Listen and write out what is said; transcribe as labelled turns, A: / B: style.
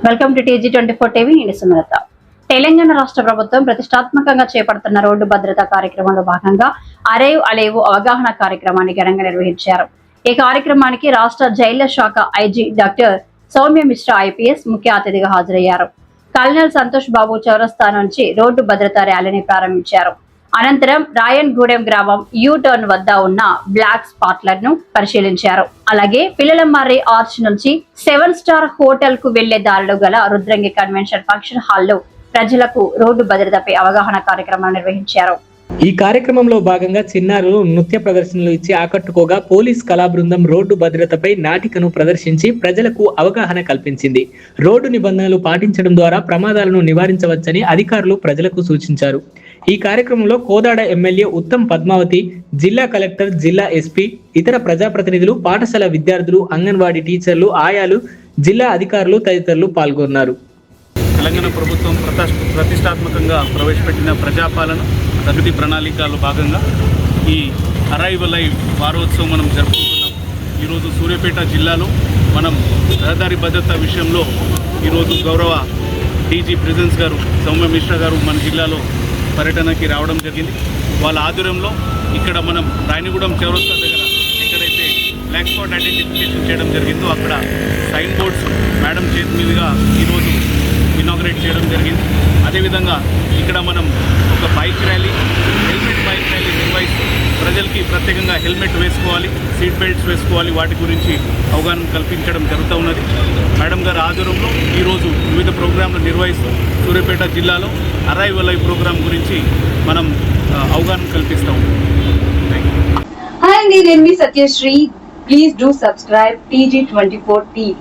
A: Welcome to TG24 TV. నేను సుమలత. తెలంగాణ రాష్ట్ర ప్రభుత్వం ప్రతిష్టాత్మకంగా చేపడుతున్న రోడ్డు భద్రతా కార్యక్రమంలో భాగంగా అరేవ్ అలేవు అవగాహన కార్యక్రమాన్ని ఘనంగా నిర్వహించారు. ఈ కార్యక్రమానికి రాష్ట్ర జైళ్ల శాఖ IG doctor Soumya Mishra IPS ముఖ్య అతిథిగా హాజరయ్యారు. కల్నల్ సంతోష్ బాబు చౌరస్తా నుంచి రోడ్డు భద్రతా ర్యాలీని ప్రారంభించారు. అనంతరం రాయన్గూడెం గ్రామం U-టర్న్ వద్ద ఉన్న బ్లాక్ స్పాట్లను పరిశీలించారు. అలాగే పిల్లలమర్రి ఆర్చ్ నుంచి 7 స్టార్ హోటల్ కు వెళ్లే దారిలో గల రుద్రంగి కన్వెన్షన్ ఫంక్షన్ హాల్లో ప్రజలకు రోడ్డు భద్రతపై అవగాహన కార్యక్రమాన్ని నిర్వహించారు.
B: ఈ కార్యక్రమంలో భాగంగా చిన్నారులు నృత్య ప్రదర్శనలు ఇచ్చి ఆకట్టుకోగా పోలీస్ కళా బృందం రోడ్డు భద్రతపై నాటికను ప్రదర్శించి ప్రజలకు అవగాహన కల్పించింది. రోడ్డు నిబంధనలు పాటించడం ద్వారా ప్రమాదాలను నివారించవచ్చని అధికారులు ప్రజలకు సూచించారు. ఈ కార్యక్రమంలో కోదాడ ఎమ్మెల్యే ఉత్తమ్ పద్మావతి, జిల్లా కలెక్టర్, జిల్లా SP, ఇతర ప్రజాప్రతినిధులు, పాఠశాల విద్యార్థులు, అంగన్వాడీ టీచర్లు, ఆయాలు, జిల్లా అధికారులు తదితరులు పాల్గొన్నారు.
C: తెలంగాణ ప్రభుత్వం ప్రతిష్టాత్మకంగా ప్రవేశపెట్టిన ప్రజాపాలన ప్రగతి ప్రణాళికలో భాగంగా ఈ అరైవల్ వారోత్సవం మనం జరుపుకుంటున్నాం. ఈరోజు సూర్యాపేట జిల్లాలో మనం రహదారి భద్రత విషయంలో ఈరోజు గౌరవ DG ప్రెసిడెన్స్ గారు సౌమ్య మిశ్రా గారు మన జిల్లాలో పర్యటనకి రావడం జరిగింది. వాళ్ళ ఆధ్వర్యంలో ఇక్కడ మనం రాయనగూడెం చౌరస్తా దగ్గర ఎక్కడైతే బ్లాక్ స్పాట్ ఐడెంటిఫికేషన్ చేయడం జరిగిందో అక్కడ సైన్ బోర్డ్స్ మేడం చేతి మీదుగా ఈరోజు ఇనాగ్రేట్ చేయడం జరిగింది. అదేవిధంగా ఇక్కడ మనం ఒక bike rally, helmet bike rally నిర్వహిస్తూ ప్రజలకి ప్రత్యేకంగా హెల్మెట్ వేసుకోవాలి, సీట్ బెల్ట్స్ వేసుకోవాలి, వాటి గురించి అవగాహన కల్పించడం జరుగుతూ ఉన్నది. మేడం గారి ఆధ్వర్యంలో ఈరోజు వివిధ ప్రోగ్రాంలు నిర్వహిస్తూ సూర్యాపేట జిల్లాలో అరైవల్ ప్రోగ్రాం గురించి మనం అవగాహన కల్పిస్తాం.
D: హాయ్ అండి, నేను మీ Satyasri. Please do subscribe TG24 TV.